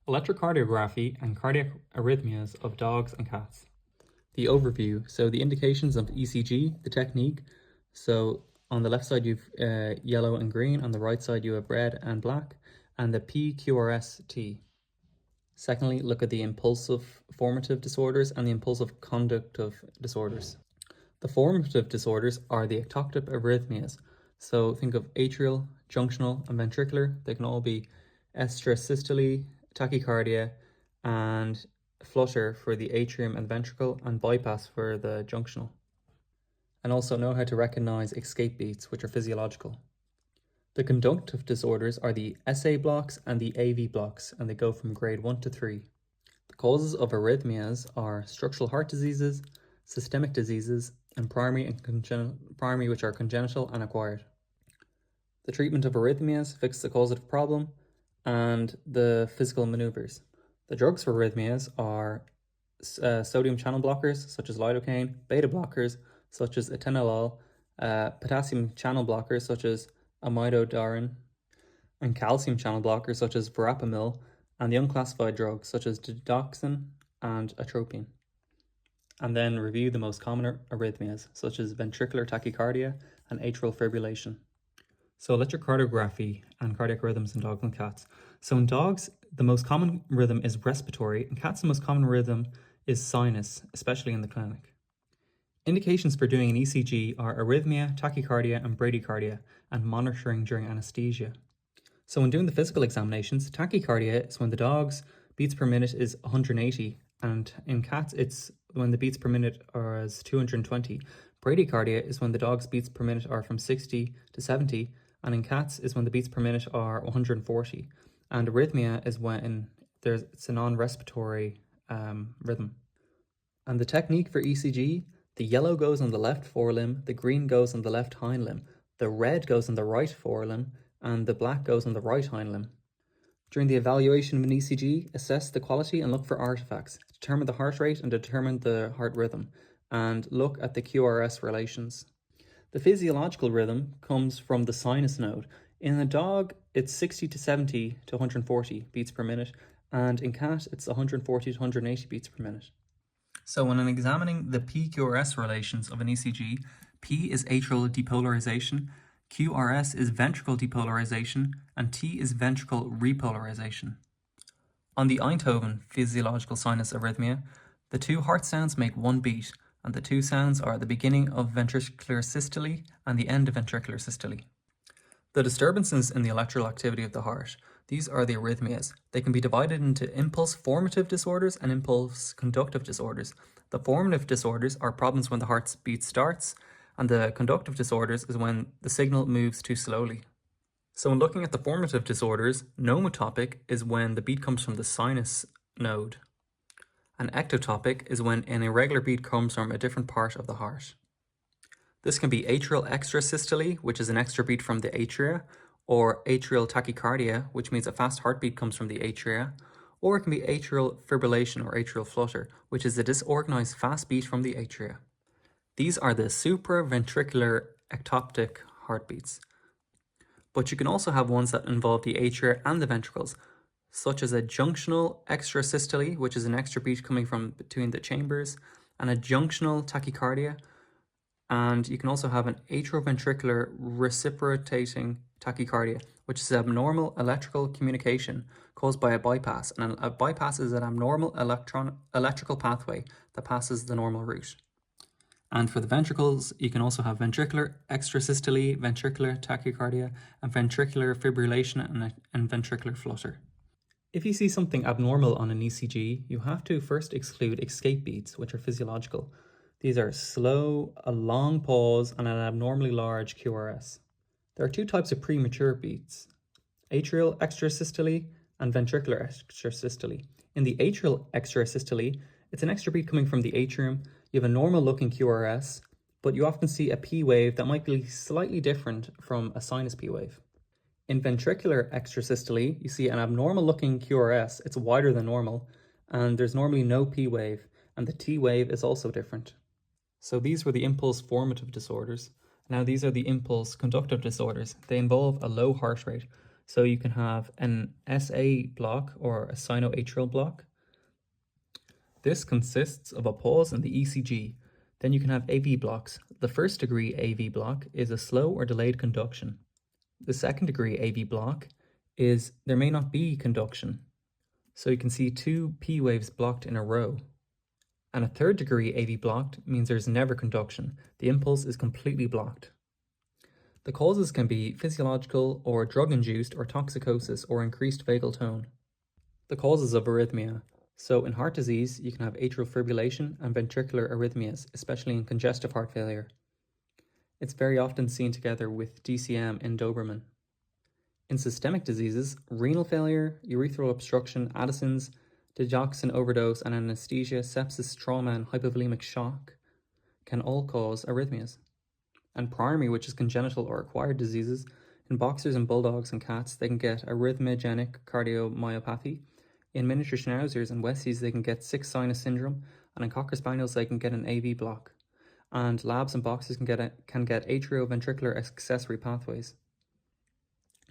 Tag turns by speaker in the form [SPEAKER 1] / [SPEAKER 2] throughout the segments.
[SPEAKER 1] Electrocardiography and cardiac arrhythmias of dogs and cats. The overview, so the indications of ECG, the technique. So on the left side you've yellow and green, on the right side you have red and black, and the PQRST. Secondly, look at the impulsive formative disorders and the impulsive conductive disorders. The formative disorders are the ectoptic arrhythmias. So think of atrial, junctional, and ventricular. They can all be extrasystole, tachycardia, and flutter for the atrium and ventricle, and bypass for the junctional. And also know how to recognize escape beats, which are physiological. The conductive disorders are the SA blocks and the AV blocks, and they go from grade 1 to 3. The causes of arrhythmias are structural heart diseases, systemic diseases, and primary which are congenital and acquired. The treatment of arrhythmias fix the causative problem and the physical maneuvers. The drugs for arrhythmias are sodium channel blockers such as lidocaine, beta blockers such as atenolol, potassium channel blockers such as amiodarone, and calcium channel blockers such as verapamil, and the unclassified drugs such as digoxin and atropine. And then review the most common arrhythmias such as ventricular tachycardia and atrial fibrillation. So electrocardiography and cardiac rhythms in dogs and cats. So in dogs, the most common rhythm is respiratory. In cats, the most common rhythm is sinus, especially in the clinic. Indications for doing an ECG are arrhythmia, tachycardia, and bradycardia, and monitoring during anesthesia. So when doing the physical examinations, tachycardia is when the dog's beats per minute is 180, and in cats it's when the beats per minute are as 220. Bradycardia is when the dog's beats per minute are from 60 to 70, and in cats is when the beats per minute are 140. And arrhythmia is when it's a non-respiratory rhythm. And the technique for ECG, the yellow goes on the left forelimb, the green goes on the left hind limb, the red goes on the right forelimb, and the black goes on the right hind limb. During the evaluation of an ECG, assess the quality and look for artifacts, determine the heart rate and determine the heart rhythm, and look at the QRS relations. The physiological rhythm comes from the sinus node. In a dog, it's 60 to 70 to 140 beats per minute, and in cat, it's 140 to 180 beats per minute. So when I'm examining the PQRS relations of an ECG, P is atrial depolarization, QRS is ventricle depolarization, and T is ventricle repolarization. On the Einthoven physiological sinus arrhythmia, the two heart sounds make one beat, and the two sounds are the beginning of ventricular systole and the end of ventricular systole. The disturbances in the electrical activity of the heart, these are the arrhythmias. They can be divided into impulse formative disorders and impulse conductive disorders. The formative disorders are problems when the heart's beat starts, and the conductive disorders is when the signal moves too slowly. So when looking at the formative disorders, nomotopic is when the beat comes from the sinus node. And ectotopic is when an irregular beat comes from a different part of the heart. This can be atrial extrasystole, which is an extra beat from the atria, or atrial tachycardia, which means a fast heartbeat comes from the atria, or it can be atrial fibrillation or atrial flutter, which is a disorganized fast beat from the atria. These are the supraventricular ectoptic heartbeats. But you can also have ones that involve the atria and the ventricles, such as a junctional extrasystole, which is an extra beat coming from between the chambers, and a junctional tachycardia. And you can also have an atrioventricular reciprocating tachycardia, which is abnormal electrical communication caused by a bypass. And a bypass is an abnormal electrical pathway that passes the normal route. And for the ventricles, you can also have ventricular extrasystole, ventricular tachycardia, and ventricular fibrillation and ventricular flutter. If you see something abnormal on an ECG, you have to first exclude escape beats, which are physiological. These are slow, a long pause, and an abnormally large QRS. There are two types of premature beats, atrial extrasystole and ventricular extrasystole. In the atrial extrasystole, it's an extra beat coming from the atrium. You have a normal looking QRS, but you often see a P wave that might be slightly different from a sinus P wave. In ventricular extrasystole, you see an abnormal looking QRS. It's wider than normal, and there's normally no P wave, and the T wave is also different. So these were the impulse formative disorders. Now these are the impulse conductive disorders. They involve a low heart rate. So you can have an SA block or a sinoatrial block. This consists of a pause in the ECG. Then you can have AV blocks. The first degree AV block is a slow or delayed conduction. The second degree AV block is there may not be conduction. So you can see two P waves blocked in a row. And a third degree AV blocked means there's never conduction. The impulse is completely blocked. The causes can be physiological or drug-induced or toxicosis or increased vagal tone. The causes of arrhythmia. So in heart disease, you can have atrial fibrillation and ventricular arrhythmias, especially in congestive heart failure. It's very often seen together with DCM in Doberman. In systemic diseases, renal failure, urethral obstruction, Addison's, digoxin overdose and anesthesia, sepsis, trauma, and hypovolemic shock can all cause arrhythmias. And primary, which is congenital or acquired diseases, in boxers and bulldogs and cats, they can get arrhythmogenic cardiomyopathy. In miniature schnauzers and Westies, they can get sick sinus syndrome, and in cocker spaniels, they can get an AV block. And labs and boxers can get atrioventricular accessory pathways.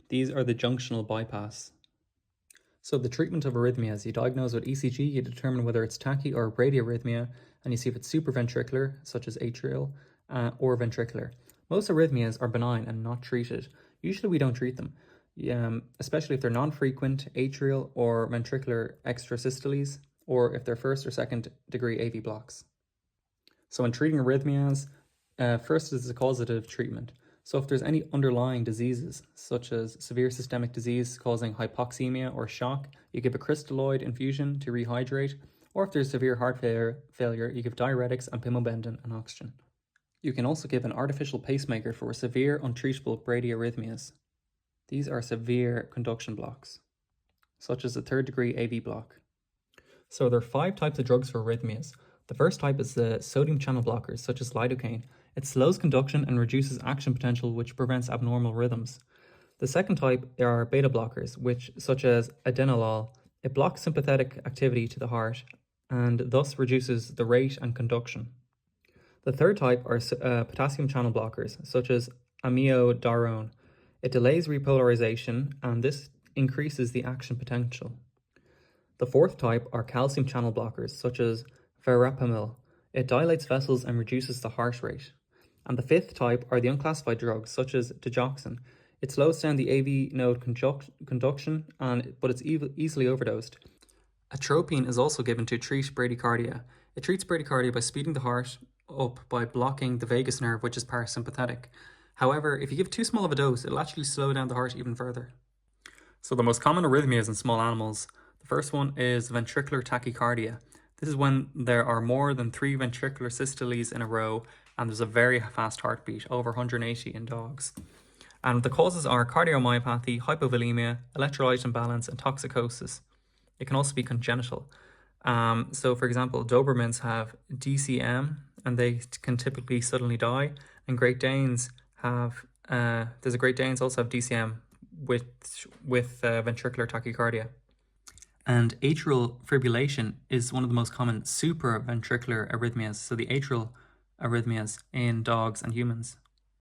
[SPEAKER 1] These are the junctional bypass. So the treatment of arrhythmias, you diagnose with ECG, you determine whether it's tachy or bradyarrhythmia, and you see if it's supraventricular, such as atrial, or ventricular. Most arrhythmias are benign and not treated. Usually we don't treat them, especially if they're non-frequent atrial or ventricular extrasystoles, or if they're first or second degree AV blocks. So in treating arrhythmias, first is a causative treatment. So if there's any underlying diseases, such as severe systemic disease causing hypoxemia or shock, you give a crystalloid infusion to rehydrate, or if there's severe heart failure, you give diuretics and pimobendan and oxygen. You can also give an artificial pacemaker for severe untreatable bradyarrhythmias. These are severe conduction blocks, such as a third degree AV block. So there are 5 types of drugs for arrhythmias. The first type is the sodium channel blockers, such as lidocaine. It slows conduction and reduces action potential, which prevents abnormal rhythms. The second type are beta blockers, such as atenolol. It blocks sympathetic activity to the heart and thus reduces the rate and conduction. The third type are potassium channel blockers, such as amiodarone. It delays repolarization and this increases the action potential. The fourth type are calcium channel blockers, such as verapamil. It dilates vessels and reduces the heart rate. And the fifth type are the unclassified drugs, such as digoxin. It slows down the AV node conduction, but it's easily overdosed. Atropine is also given to treat bradycardia. It treats bradycardia by speeding the heart up by blocking the vagus nerve, which is parasympathetic. However, if you give too small of a dose, it'll actually slow down the heart even further. So the most common arrhythmias in small animals. The first one is ventricular tachycardia. This is when there are more than 3 ventricular systoles in a row and there's a very fast heartbeat, over 180 in dogs. And the causes are cardiomyopathy, hypovolemia, electrolyte imbalance, and toxicosis. It can also be congenital. So for example, Dobermans have DCM and they can typically suddenly die, and Great Danes have, there's a Great Danes also have DCM with ventricular tachycardia. And atrial fibrillation is one of the most common supraventricular arrhythmias, so the atrial arrhythmias in dogs and humans.